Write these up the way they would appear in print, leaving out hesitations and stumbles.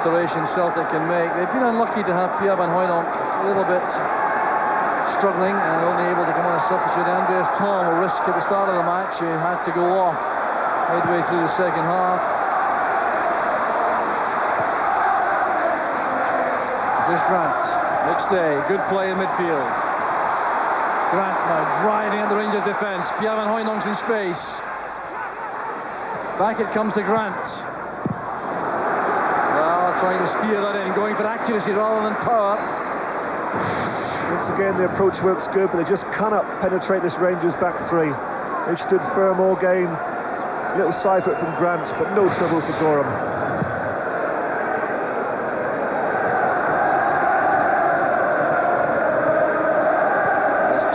alterations Celtic can make. They've been unlucky to have Pierre Van Hooijdonk a little bit struggling and only able to come on as substitute. Andreas Thom, a risk at the start of the match. He had to go off midway through the second half. This is Grant. McStay, good play in midfield. Grant now driving at the Rangers defence. Pierre Van Hooijdonk's in space. Back it comes to Grant. Well, trying to steer that in, going for accuracy rather than power. Once again, the approach works good, but they just cannot penetrate this Rangers back three. They stood firm all game. Little side foot from Grant, but no trouble for Gorham.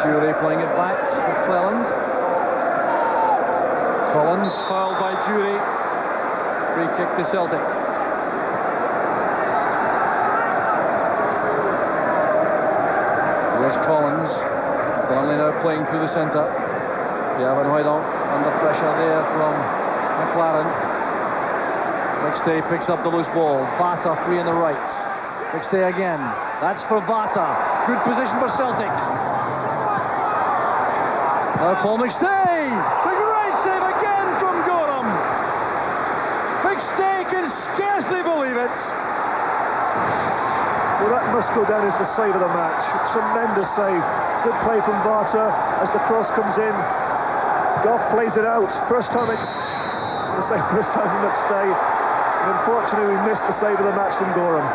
Jury playing it back with Cleland. Collins fouled by Jury. Free kick to Celtic. Here's Collins. Burnley now playing through the centre. Pierre Van Hooijdonk under pressure there from McLaren. McStay picks up the loose ball. Bata free on the right. McStay again. That's for Bata. Good position for Celtic. Now Paul McStay, the great save again from Gorham. McStay can scarcely believe it. Well, that must go down as the save of the match. Tremendous save. Good play from Barter as the cross comes in. Goff plays it out. First time from McStay. And unfortunately, we missed the save of the match from Gorham.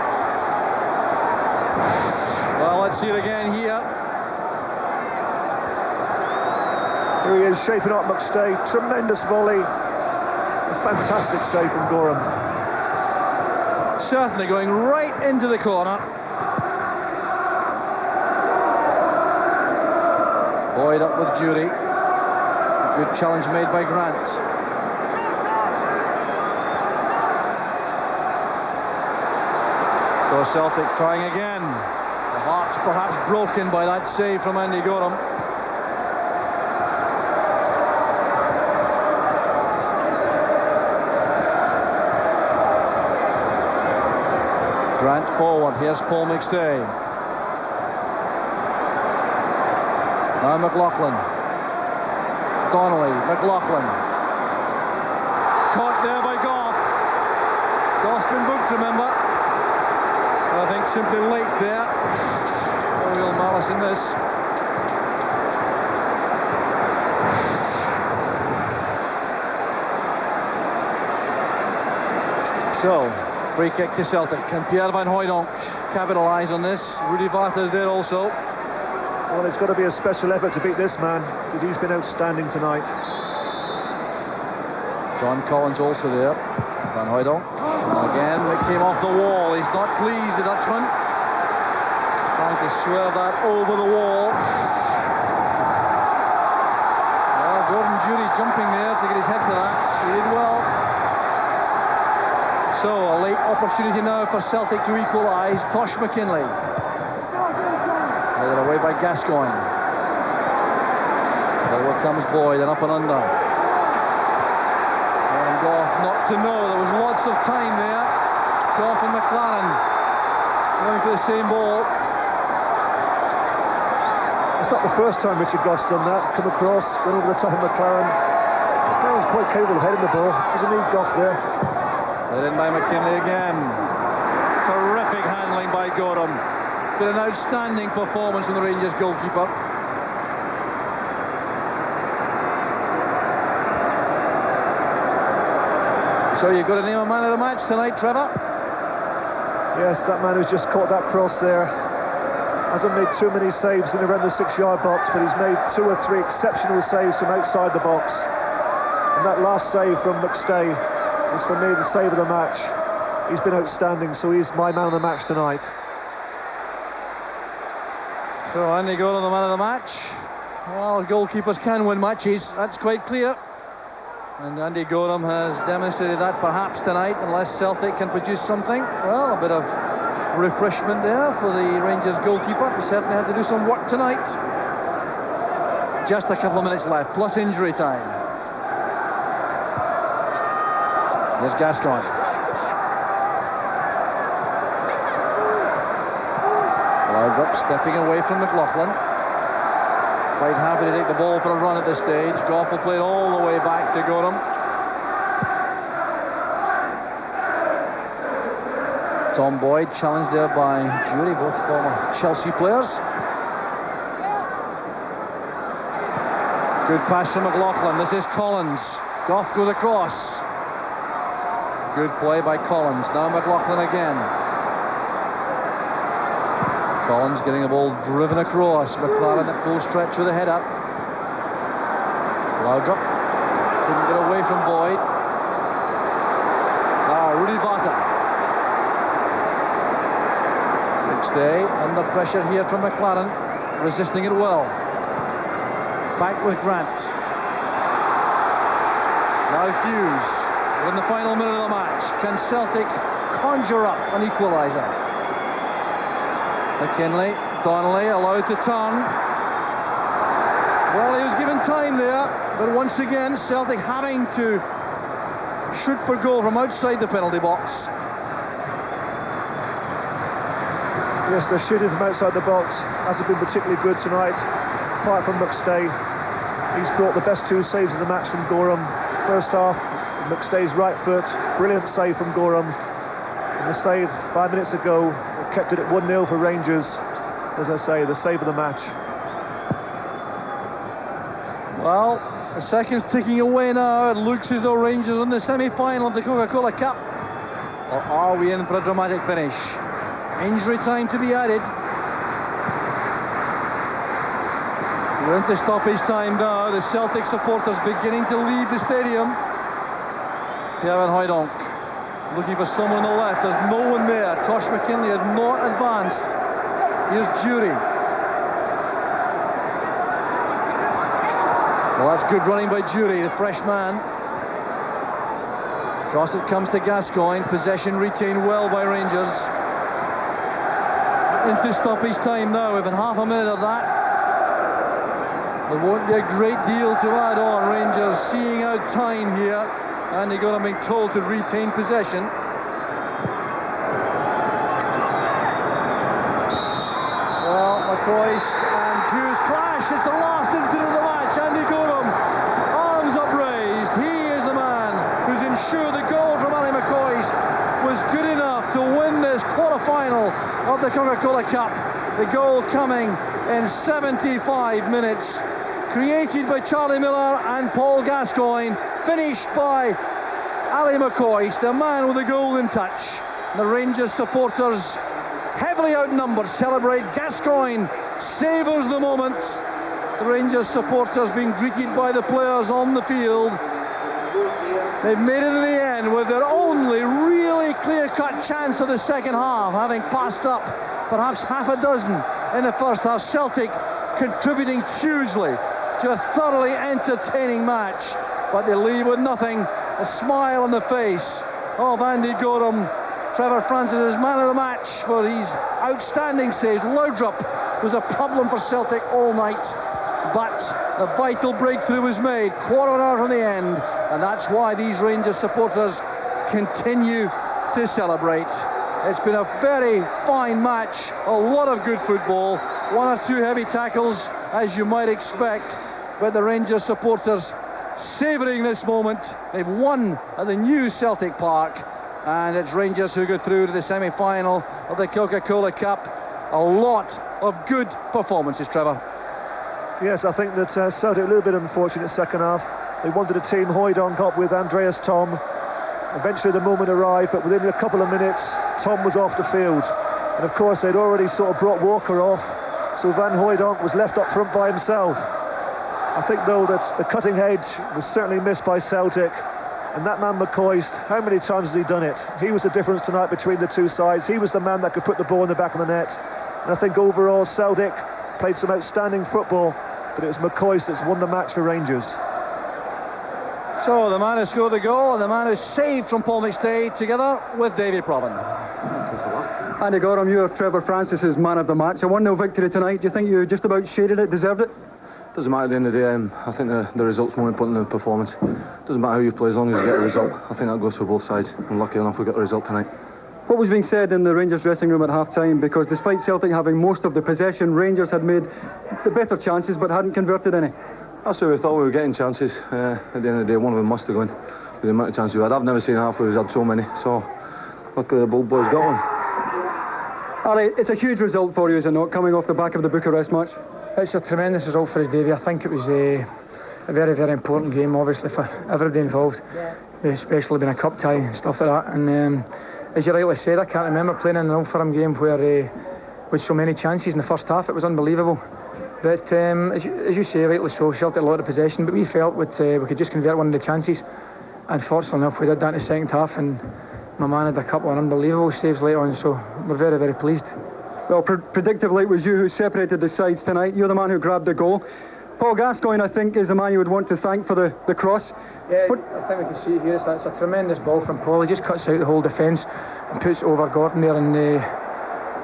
Well, let's see it again here. Here he is, shaping up McStay. Tremendous volley. A fantastic save from Gorham. Certainly going right into the corner. Boyd up with Jury. A good challenge made by Grant. So Celtic trying again. The heart's perhaps broken by that save from Andy Gorham. Grant forward, here's Paul McStay. Now McLaughlin. Donnelly, McLaughlin. Caught there by Goff. Goff's been booked, remember. I think simply late there. No real malice in this. So, free kick to Celtic. Can Pierre Van Hooijdonk capitalise on this? Rudy Vata is there also. Well, it's got to be a special effort to beat this man, because he's been outstanding tonight. John Collins also there. Van Hooijdonk. Again, it came off the wall. He's not pleased, the Dutchman. Trying to swerve that over the wall. Well, Gordon Jury jumping there to get his head to that. He did well. So, a late opportunity now for Celtic to equalise. Tosh McKinlay. Headed away by Gascoigne. Forward comes Boyd and up and under. And Goff not to know. There was lots of time there. Goff and McLaren going for the same ball. It's not the first time Richard Goff's done that. Come across, gone over the top of McLaren. McLaren's quite capable of heading the ball. Doesn't need Goff there. Led in by McKinlay again. Terrific handling by Gorham. Been an outstanding performance from the Rangers goalkeeper. So you've got to name a man of the match tonight, Trevor? Yes, that man who's just caught that cross there. Hasn't made too many saves in around the 6-yard box, but he's made 2 or 3 exceptional saves from outside the box. And that last save from McStay is, for me, the save of the match. He's been outstanding, so he's my man of the match tonight. So Andy Gorham, the man of the match. Well, goalkeepers can win matches, that's quite clear. And Andy Gorham has demonstrated that perhaps tonight, unless Celtic can produce something. Well, a bit of refreshment there for the Rangers goalkeeper. He certainly had to do some work tonight. Just a couple of minutes left, plus injury time. There's Gascoigne. Laudrup stepping away from McLaughlin. Quite happy to take the ball for a run at this stage. Goff will play it all the way back to Gorham. Tom Boyd challenged there by Jury, both former Chelsea players. Good pass to McLaughlin. This is Collins. Goff goes across. Good play by Collins. Now McLaughlin again. Collins getting the ball driven across. McLaren at full stretch with a head up. Laudrup didn't get away from Boyd. Rudy Vata. McStay under pressure here from McLaren, resisting it well. Back with Grant. Now Hughes. In the final minute of the match, can Celtic conjure up an equaliser? McKinley, Donnelly allowed to turn. Well, he was given time there, but once again Celtic having to shoot for goal from outside the penalty box. Yes, they're shooting from outside the box. Hasn't been particularly good tonight, apart from McStay. He's brought the best two saves of the match from Gorham. First half, McStay's right foot, brilliant save from Gorham. And the save 5 minutes ago, they kept it at 1-0 for Rangers. As I say, the save of the match. Well, the seconds ticking away now. It looks as though Rangers in the semi-final of the Coca-Cola Cup. Or are we in for a dramatic finish? Injury time to be added. We're into stoppage time now. The Celtic supporters beginning to leave the stadium. Kevin Hoydonk looking for someone on the left. There's no one there. Tosh McKinley had not advanced. Here's Jury. Well, that's good running by Jury, the fresh man. Cross it comes to Gascoigne. Possession retained well by Rangers. Into stoppage time now. Within half a minute of that, there won't be a great deal to add on. Rangers seeing out time here, and they're going to be told to retain possession. Well, McCoist and Hughes clash. It's the last incident of the match. Andy Gorham, arms upraised. He is the man who's ensured the goal from Ali McCoist was good enough to win this quarter-final of the Coca-Cola Cup. The goal coming in 75 minutes. Created by Charlie Miller and Paul Gascoigne, finished by Ali McCoist, the man with the golden touch. The Rangers supporters, heavily outnumbered, celebrate. Gascoigne savours the moment. The Rangers supporters being greeted by the players on the field. They've made it in the end with their only really clear-cut chance of the second half, having passed up perhaps half a dozen in the first half. Celtic contributing hugely to a thoroughly entertaining match, but they leave with nothing. A smile on the face of Andy Gorham. Trevor Francis is man of the match for his outstanding saves. Laudrup was a problem for Celtic all night, but a vital breakthrough was made quarter of an hour from the end, and that's why these Rangers supporters continue to celebrate. It's been a very fine match, a lot of good football, one or two heavy tackles as you might expect, but the Rangers supporters savouring this moment. They've won at the new Celtic Park, and it's Rangers who go through to the semi-final of the Coca-Cola Cup. A lot of good performances, Trevor. Yes, I think that Celtic a little bit unfortunate second half. They wanted a team Hoydonk up with Andreas Tom. Eventually the moment arrived, but within a couple of minutes Tom was off the field, and of course they'd already sort of brought Walker off, so Van Hooijdonk was left up front by himself. I think though that the cutting edge was certainly missed by Celtic, and that man McCoist, how many times has he done it? He was the difference tonight between the two sides. He was the man that could put the ball in the back of the net, and I think overall Celtic played some outstanding football, but it was McCoist that's won the match for Rangers. So the man who scored the goal and the man who saved from Paul McStay, together with Davy Provan. Andy Gorham, you're Trevor Francis's man of the match. A 1-0 victory tonight. Do you think you just about shaded it, deserved it? Doesn't matter at the end of the day. I think the result's more important than the performance. Doesn't matter how you play as long as you get a result. I think that goes for both sides. I'm lucky enough we got the result tonight. What was being said in the Rangers dressing room at half-time? Because despite Celtic having most of the possession, Rangers had made the better chances but hadn't converted any. That's what we thought. We were getting chances. At the end of the day, one of them must have gone with the amount of chances we had. I've never seen a half where we've had so many. So, luckily the bold boys got one. Ali, it's a huge result for you, is it not, coming off the back of the Bucharest match? It's a tremendous result for us, Davey. I think it was a very, very important game, obviously, for everybody involved, especially being a cup tie and stuff like that. And as you rightly said, I can't remember playing in an Old Firm game where with so many chances in the first half. It was unbelievable. But as you say, rightly so, Celtic a lot of possession, but we felt we could just convert one of the chances. And fortunately enough, we did that in the second half, and my man had a couple of unbelievable saves later on, so we're very, very pleased. Well, predictably, it was you who separated the sides tonight. You're the man who grabbed the goal. Paul Gascoigne, I think, is the man you would want to thank for the cross. Yeah, I think we can see it here. It's a tremendous ball from Paul. He just cuts out the whole defence and puts it over Gordon there, and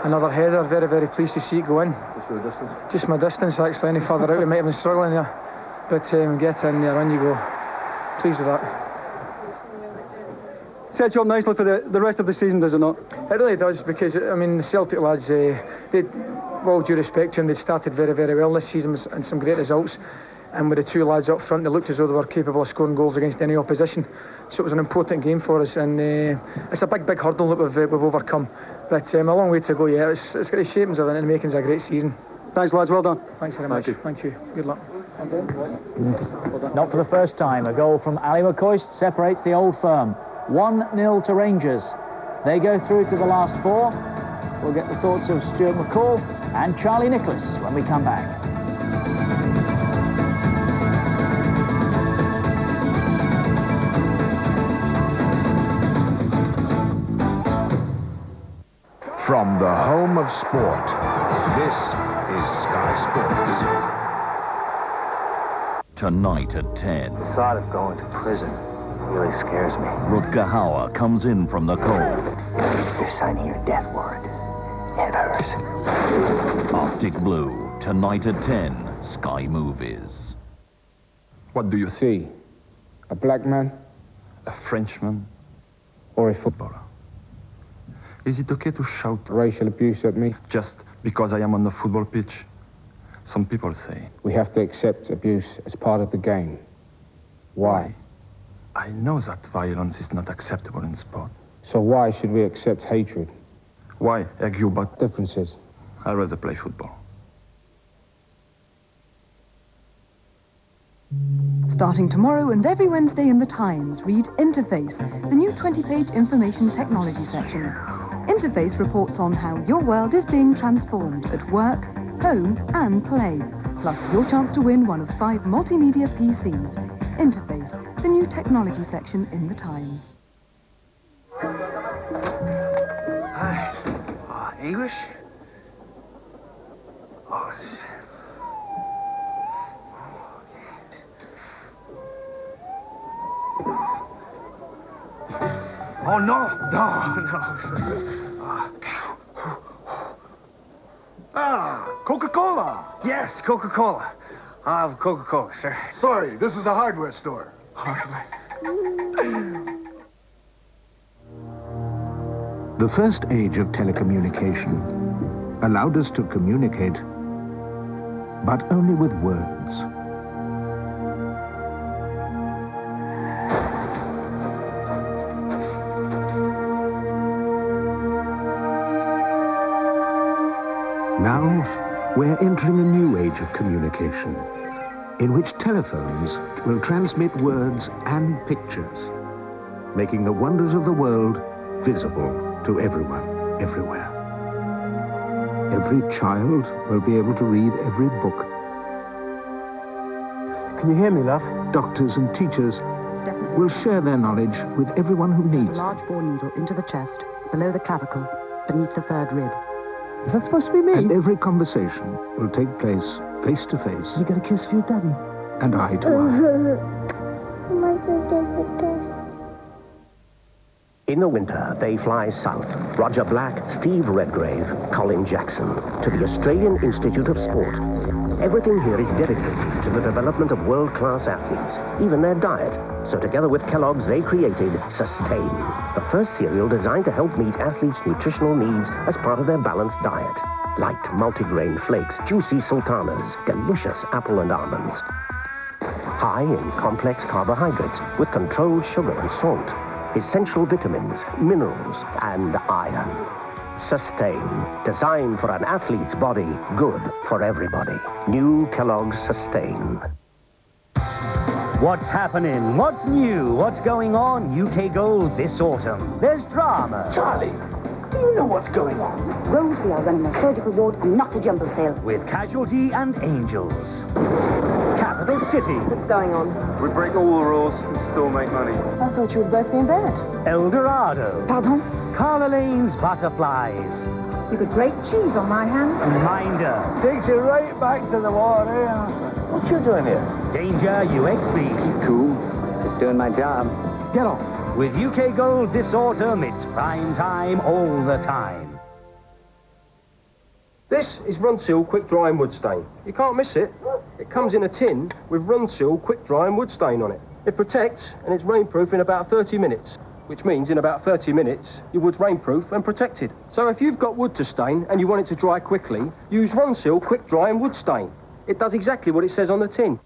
another header. Very, very pleased to see it go in. Just for the distance? Just my distance, actually. Any further out, we might have been struggling there. But get in there, on you go. Pleased with that. Sets you up nicely for the rest of the season, does it not? It really does, because, I mean, the Celtic lads, with all due respect to them, they'd started very, very well this season and some great results. And with the two lads up front, they looked as though they were capable of scoring goals against any opposition. So it was an important game for us, and it's a big, big hurdle that we've overcome. But a long way to go, yeah. It's got the shapings of it and the makings of a great season. Thanks, lads. Well done. Thanks very much. Thank you. Good luck. Not for the first time. A goal from Ali McCoist separates the Old Firm. 1-0 to Rangers. They go through to the last four. We'll get the thoughts of Stuart McCall and Charlie Nicholas when we come back. From the home of sport, this is Sky Sports. Tonight at 10. The thought of going to prison really scares me. Rutger Hauer comes in from the cold. They're signing your death warrant. And hers. Arctic Blue, tonight at 10. Sky Movies. What do you see? A black man? A Frenchman? Or a footballer? Is it okay to shout racial abuse at me? Just because I am on the football pitch? Some people say. We have to accept abuse as part of the game. Why? I know that violence is not acceptable in sport. So why should we accept hatred? Why argue about differences? I'd rather play football. Starting tomorrow and every Wednesday in The Times, read Interface, the new 20-page information technology section. Interface reports on how your world is being transformed at work, home and play. Plus your chance to win one of 5 multimedia PCs. Interface, the new technology section in The Times. English? Oh, no. Coca-Cola. Yes, Coca-Cola. I'll have Coca-Cola, sir. Sorry, this is a hardware store. The first age of telecommunication allowed us to communicate, but only with words. Now, we're entering a new age of communication, in which telephones will transmit words and pictures, making the wonders of the world visible to everyone, everywhere. Every child will be able to read every book. Can you hear me, love? Doctors and teachers will share their knowledge with everyone who needs a large bore needle into the chest, below the clavicle, beneath the third rib. Is that supposed to be me? And every conversation will take place face to face. You got a kiss for your daddy? And eye to eye. In the winter, they fly south. Roger Black, Steve Redgrave, Colin Jackson, to the Australian Institute of Sport. Everything here is dedicated to the development of world-class athletes, even their diet. So together with Kellogg's, they created Sustain, the first cereal designed to help meet athletes' nutritional needs as part of their balanced diet. Light multigrain flakes, juicy sultanas, delicious apple and almonds. High in complex carbohydrates with controlled sugar and salt, essential vitamins, minerals, and iron. Sustain, designed for an athlete's body, good for everybody. New Kellogg's Sustain. What's happening? What's new? What's going on? UK Gold this autumn. There's drama. Charlie, do you know what's going on? Rose, we are running a surgical ward and not a jumble sale. With Casualty and Angels. Capital City. What's going on? We break all the rules and still make money. I thought you would both be in bed. El Dorado. Pardon? Carla Lane's Butterflies. You could grate cheese on my hands. Minder. Takes you right back to the war, eh? What you doing here? Danger UXB. Keep cool. Just doing my job. Get on. With UK Gold this autumn, it's prime time all the time. This is Runsil Quick Dry and Wood Stain. You can't miss it. It comes in a tin with Runsil Quick Dry and Wood Stain on it. It protects and it's rainproof in about 30 minutes, which means in about 30 minutes, your wood's rainproof and protected. So if you've got wood to stain and you want it to dry quickly, use Runsil Quick Dry and Wood Stain. It does exactly what it says on the tin.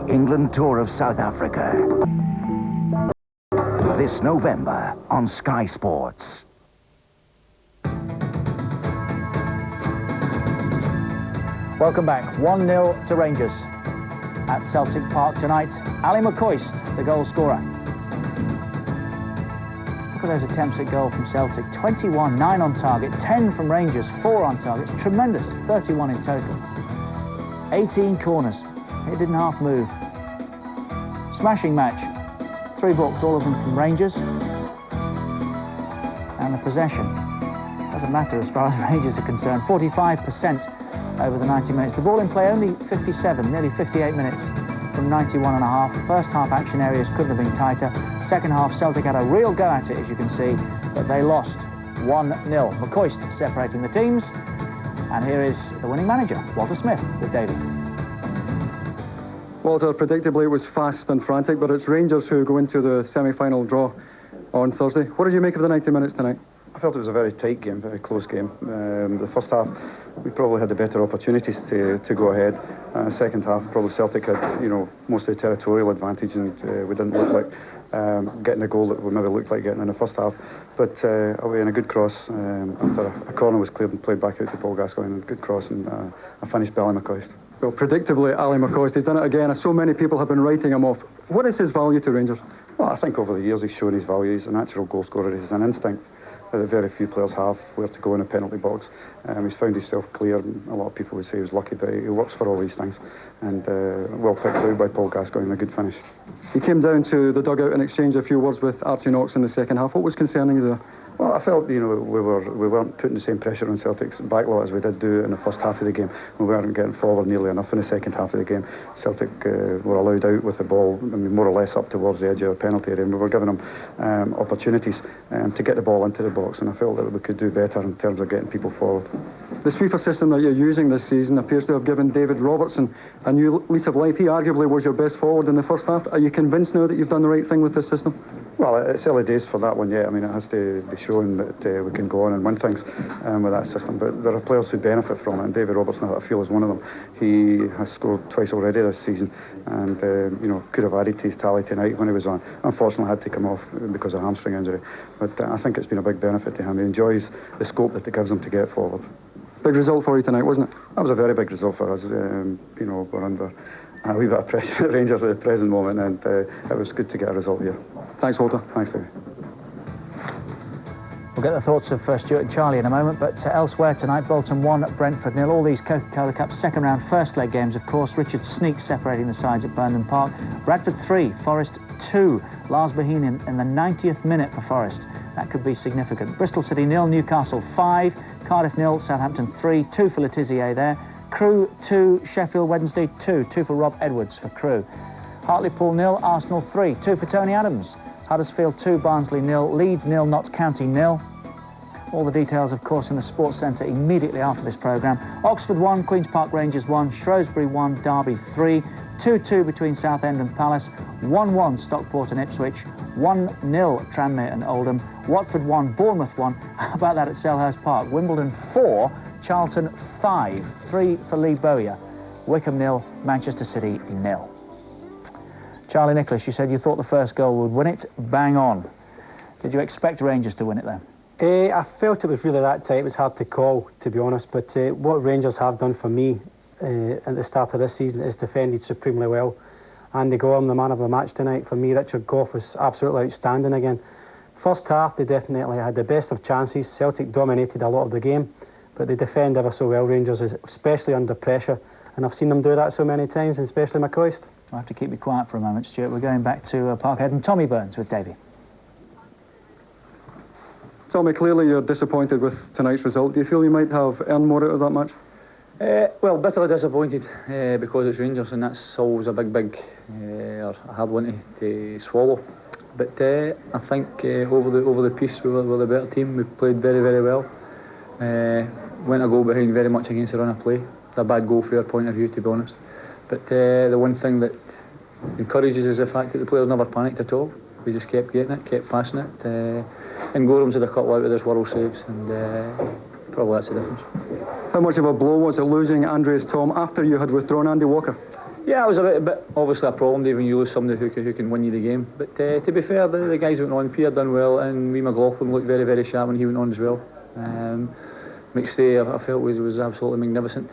England tour of South Africa. This November on Sky Sports. Welcome back. 1-0 to Rangers at Celtic Park tonight. Ali McCoist, the goal scorer. Look at those attempts at goal from Celtic. 21, 9 on target, 10 from Rangers, 4 on target. It's tremendous, 31 in total. 18 corners. It didn't half move. Smashing match. 3 booked, all of them from Rangers. And the possession doesn't matter as far as Rangers are concerned. 45% over the 90 minutes. The ball in play only 57, nearly 58 minutes from 91 and a half. First half action areas couldn't have been tighter. Second half, Celtic had a real go at it, as you can see, but they lost 1-0. McCoist separating the teams. And here is the winning manager, Walter Smith, with Davey. Walter, predictably it was fast and frantic, but it's Rangers who go into the semi-final draw on Thursday. What did you make of the 90 minutes tonight? I felt it was a very tight game, very close game. The first half, we probably had the better opportunities to go ahead. Second half, probably Celtic had, most of the territorial advantage, and we didn't look like getting a goal that we maybe looked like getting in the first half. But away in a good cross, after a corner was cleared and played back out to Paul Gascoigne, and a good cross, and a finished by Ali McCoist. Well, predictably, Ali McCoist, he's done it again. So many people have been writing him off. What is his value to Rangers? Well, I think over the years he's shown his value. He's a natural goal scorer. He's an instinct that very few players have, where to go in a penalty box. He's found himself clear. A lot of people would say he was lucky, but he works for all these things. And well picked out by Paul Gascoigne, and a good finish. He came down to the dugout and exchanged a few words with Archie Knox in the second half. What was concerning you there? Well, I felt, we weren't putting the same pressure on Celtic's backlot as we did do in the first half of the game. We weren't getting forward nearly enough in the second half of the game. Celtic were allowed out with the ball, more or less up towards the edge of the penalty area, and we were giving them opportunities to get the ball into the box, and I felt that we could do better in terms of getting people forward. The sweeper system that you're using this season appears to have given David Robertson a new lease of life. He arguably was your best forward in the first half. Are you convinced now that you've done the right thing with this system? Well, it's early days for that one yet. I mean, it has to be shown that we can go on and win things with that system. But there are players who benefit from it, and David Robertson, I feel, is one of them. He has scored twice already this season, and could have added to his tally tonight when he was on. Unfortunately, had to come off because of hamstring injury. But I think it's been a big benefit to him. He enjoys the scope that it gives him to get forward. Big result for you tonight, wasn't it? That was a very big result for us. We're under a wee bit of pressure at Rangers at the present moment, and it was good to get a result here. Thanks, Walter. Thanks, David. We'll get the thoughts of Stuart and Charlie in a moment, but elsewhere tonight, Bolton 1, Brentford 0. All these Coca-Cola Cup second round first leg games, of course. Richard Sneak separating the sides at Burnham Park. Bradford 3, Forest 2. Lars Bohinen in the 90th minute for Forest. That could be significant. Bristol City 0, Newcastle 5. Cardiff 0, Southampton 3. 2 for Letizia there. Crewe 2, Sheffield Wednesday 2. 2 for Rob Edwards for Crewe. Hartlepool 0, Arsenal 3. 2 for Tony Adams. Huddersfield 2, Barnsley 0, Leeds 0, Notts County 0. All the details, of course, in the Sports Centre immediately after this programme. Oxford 1, Queen's Park Rangers 1, Shrewsbury 1, Derby 3, 2-2 between Southend and Palace, 1-1 Stockport and Ipswich, 1-0 Tranmere and Oldham, Watford 1, Bournemouth 1. How about that at Selhurst Park? Wimbledon 4, Charlton 5, 3 for Lee Bowyer, Wickham 0, Manchester City 0. Charlie Nicholas, you said you thought the first goal would win it. Bang on. Did you expect Rangers to win it then? I felt it was really that tight. It was hard to call, to be honest. But what Rangers have done for me at the start of this season is defended supremely well. Andy Gorham, the man of the match tonight. For me, Richard Gough was absolutely outstanding again. First half, they definitely had the best of chances. Celtic dominated a lot of the game, but they defend ever so well, Rangers, especially under pressure. And I've seen them do that so many times, especially McCoist. I'll have to keep you quiet for a moment, Stuart. We're going back to Parkhead and Tommy Burns with Davey. Tommy, clearly you're disappointed with tonight's result. Do you feel you might have earned more out of that match? Well, bitterly disappointed because it's Rangers, and that's always a big or a hard one to swallow. But I think over the piece we were the better team. We played very well. Went a goal behind very much against the run of play. It's a bad goal from your point of view, to be honest. But the one thing that encourages is the fact that the players never panicked at all. We just kept getting it, kept passing it. And Gorham's had a couple out of his world saves, and probably that's the difference. How much of a blow was it losing Andreas Tom after you had withdrawn Andy Walker? Yeah, it was a bit obviously a problem, Dave, when you lose somebody who can win you the game. But to be fair, the guys went on. Pierre done well, and Wee McLaughlin looked very sharp when he went on as well. McStay, I felt was absolutely magnificent.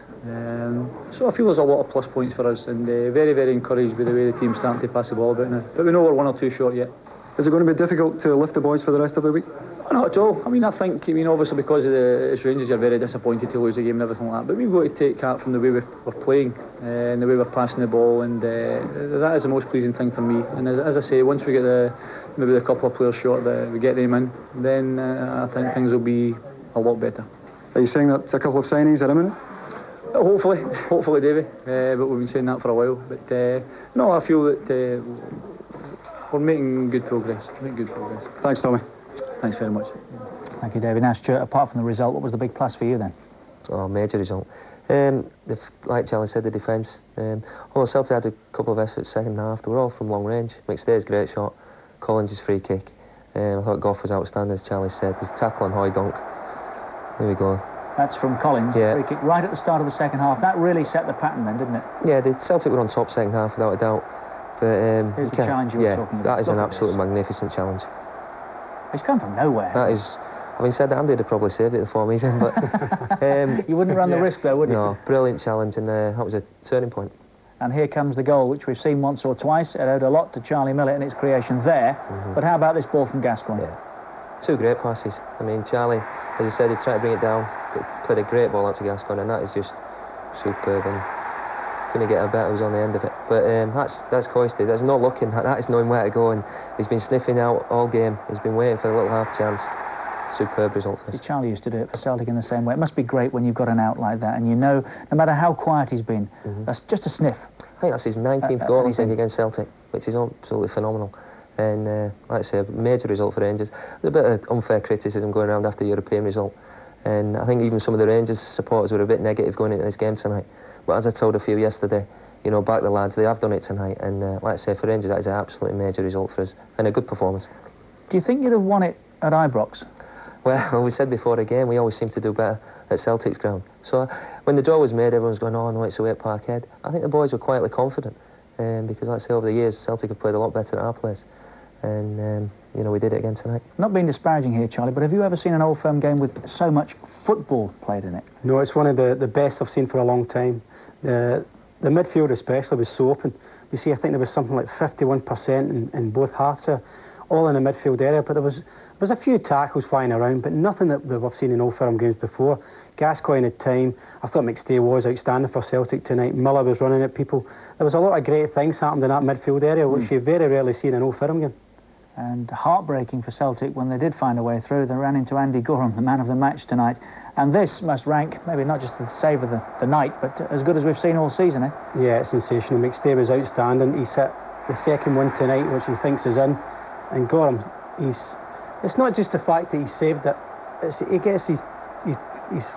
So I feel there's a lot of plus points for us, and very encouraged by the way the team's starting to pass the ball about now. But we know we're 1 or 2 short yet. Is it going to be difficult to lift the boys for the rest of the week? Not at all. I think obviously because of it's Rangers, you're very disappointed to lose the game and everything like that. But we've got to take heart from the way we're playing and the way we're passing the ball, and that is the most pleasing thing for me. And as I say, once we get maybe the couple of players short, we get them in, then I think things will be a lot better. Are you saying that a couple of signings are imminent? Hopefully, Davey. But we've been saying that for a while. But no, I feel that we're making good progress. Thanks, Tommy. Thanks very much. Thank you, David. Now, Stuart, apart from the result, what was the big plus for you then? Oh, major result. Like Charlie said, the defence. Although Celtic had a couple of efforts second half, they were all from long range. McStay's great shot, Collins' free kick. I thought Gough was outstanding, as Charlie said. His tackle on Hoydonk. There we go. That's from Collins, the free kick right at the start of the second half. That really set the pattern then, didn't it? Yeah, the Celtic were on top second half, without a doubt. But here's the challenge you were talking about. That is an absolutely magnificent challenge. It's come from nowhere. That is. Having said that, Andy would have probably saved it for me, but you wouldn't run the risk though, would you? No, brilliant challenge, and that was a turning point. And here comes the goal, which we've seen once or twice. It owed a lot to Charlie Millett and its creation there. But how about this ball from Gascoigne? Yeah. 2 great passes. Charlie, as I said, he tried to bring it down, but played a great ball out to Gascoigne, and that is just superb. And couldn't get a better, was on the end of it. But that's Coisty. There's no looking. That is knowing where to go, and he's been sniffing out all game. He's been waiting for a little half chance. Superb result for us. Charlie used to do it for Celtic in the same way. It must be great when you've got an out like that, and you know, no matter how quiet he's been, that's just a sniff. I think that's his 19th goal, I think, against Celtic, which is absolutely phenomenal. And like I say, a major result for Rangers. There's a bit of unfair criticism going around after the European result, and I think even some of the Rangers supporters were a bit negative going into this game tonight. But as I told a few yesterday, back the lads, they have done it tonight, and like I say, for Rangers, that is an absolutely major result for us, and a good performance. Do you think you'd have won it at Ibrox? Well, we said before the game, we always seem to do better at Celtic's ground. So when the draw was made, everyone's going, oh no, it's away at Parkhead. I think the boys were quietly confident, because like I say, over the years, Celtic have played a lot better at our place. And, we did it again tonight. Not being disparaging here, Charlie, but have you ever seen an Old Firm game with so much football played in it? No, it's one of the best I've seen for a long time. The midfield especially was so open. I think there was something like 51% in both halves, all in the midfield area, but there There's a few tackles flying around, but nothing that we've seen in Old Firm games before. Gascoigne had time. I thought McStay was outstanding for Celtic tonight. Miller was running at people. There was a lot of great things happened in that midfield area, which you very rarely see in an Old Firm game. And heartbreaking for Celtic when they did find a way through. They ran into Andy Gorham, the man of the match tonight. And this must rank, maybe not just the save of the night, but as good as we've seen all season, eh? Yeah, it's sensational. McStay was outstanding. He's hit the second one tonight, which he thinks is in. And Gorham, it's not just the fact that he saved it. He gets his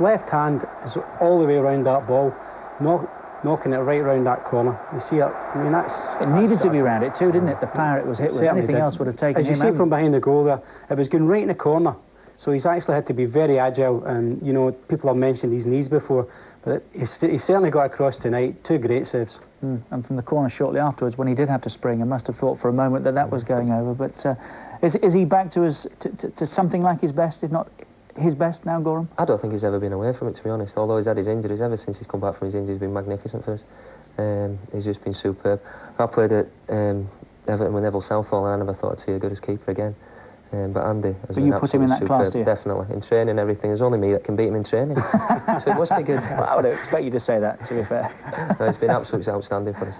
left hand is all the way around that ball, knocking it right round that corner. You see it? I mean, it needed to be round it too, didn't it? The power it was hit with. Anything else would have taken him out. As you see from behind the goal there, it was going right in the corner. So he's actually had to be very agile, and you know, people have mentioned his knees before, but he certainly got across tonight. 2 great saves. And from the corner shortly afterwards, when he did have to spring, I must have thought for a moment that was going over. But is he back to something like his best, if not his best now, Gorham? I don't think he's ever been away from it, to be honest. Although he's had his injuries, ever since he's come back from his injuries, he's been magnificent for us. He's just been superb. I played at Everton with Neville Southall, and I never thought I'd see a good as keeper again. But Andy has been you put him in that superb, class, do you? Definitely. In training and everything. There's only me that can beat him in training. So it must be good. Well, I would expect you to say that, to be fair. No, it's been absolutely outstanding for us.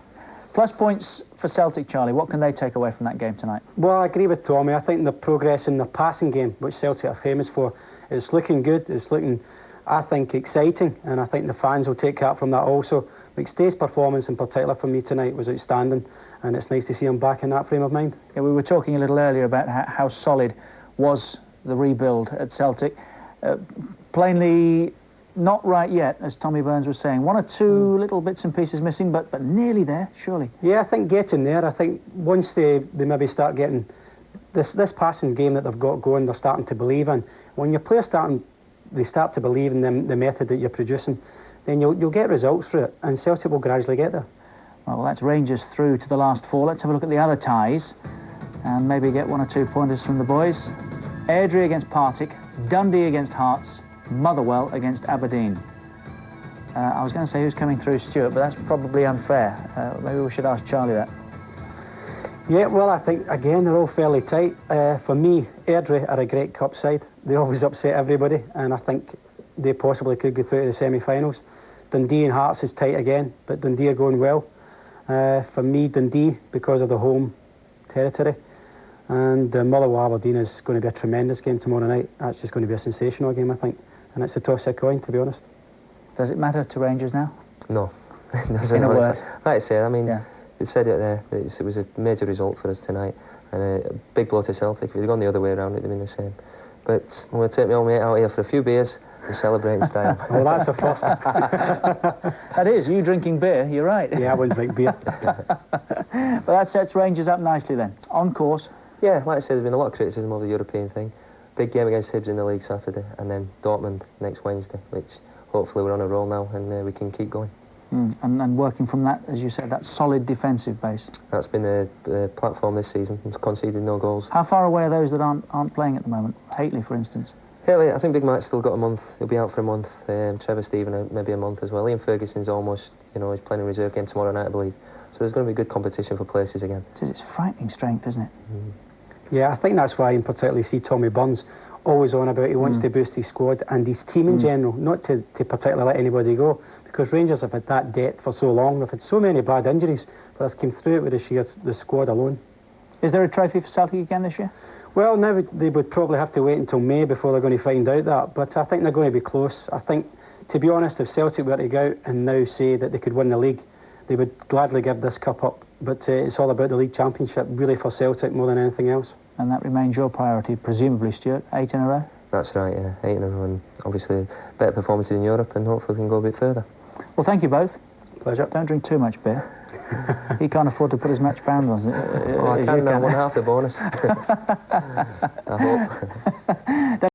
Plus points for Celtic, Charlie. What can they take away from that game tonight? Well, I agree with Tommy. I think the progress in the passing game, which Celtic are famous for, is looking good. It's looking, I think, exciting, and I think the fans will take heart from that also. McStay's performance in particular for me tonight was outstanding, and it's nice to see him back in that frame of mind. Yeah, we were talking a little earlier about how solid was the rebuild at Celtic. Plainly not right yet, as Tommy Burns was saying. 1 or 2 little bits and pieces missing, but nearly there, surely. Yeah, I think getting there. I think once they maybe start getting this passing game that they've got going, they're starting to believe in. When your players they start to believe in the method that you're producing, then you'll get results through it, and Celtic will gradually get there. Well, that's Rangers through to the last 4. Let's have a look at the other ties and maybe get 1 or 2 pointers from the boys. Airdrie against Partick, Dundee against Hearts, Motherwell against Aberdeen. I was going to say who's coming through, Stuart, but that's probably unfair. Maybe we should ask Charlie that. Yeah, well, I think, again, they're all fairly tight. For me, Airdrie are a great cup side. They always upset everybody, and I think they possibly could go through to the semi-finals. Dundee and Hearts is tight again, but Dundee are going well. For me, Dundee, because of the home territory. And Motherwell Aberdeen is going to be a tremendous game tomorrow night. That's just going to be a sensational game, I think. And it's a toss of a coin, to be honest. Does it matter to Rangers now? No. In a word. Like I say, I mean, you said it there. It was a major result for us tonight. And a big blow to Celtic. If we'd gone the other way around, it'd have been the same. But I'm going to take my old mate out here for a few beers and celebrate in style. Well, that's a first. That is, you drinking beer, you're right. Yeah, I wouldn't drink beer. But that sets Rangers up nicely then. On course. Yeah, like I said, there's been a lot of criticism of the European thing. Big game against Hibs in the league Saturday, and then Dortmund next Wednesday, which hopefully we're on a roll now and we can keep going. And working from that, as you said, that solid defensive base. That's been the platform this season. We've conceded no goals. How far away are those that aren't playing at the moment? Hateley, for instance. Haley, I think Big Mike's still got a month. He'll be out for a month. Trevor Stephen maybe a month as well. Ian Ferguson's almost, he's playing a reserve game tomorrow night, I believe. So there's going to be good competition for places again. It's frightening strength, isn't it? Yeah, I think that's why in particular see Tommy Burns always on about he wants to boost his squad and his team in general, not to particularly let anybody go, because Rangers have had that depth for so long. They've had so many bad injuries, but they've come through it with the squad alone. Is there a trophy for Celtic again this year? Well, now they would probably have to wait until May before they're going to find out that, but I think they're going to be close. I think, to be honest, if Celtic were to go out and now say that they could win the league, they would gladly give this cup up. But it's all about the league championship, really, for Celtic more than anything else. And that remains your priority, presumably, Stuart. 8 in a row? That's right, yeah. 8 in a row, and obviously better performances in Europe, and hopefully we can go a bit further. Well, thank you both. Pleasure. Don't drink too much beer. He can't afford to put as much pounds on I can now, 1/2 the bonus. I hope.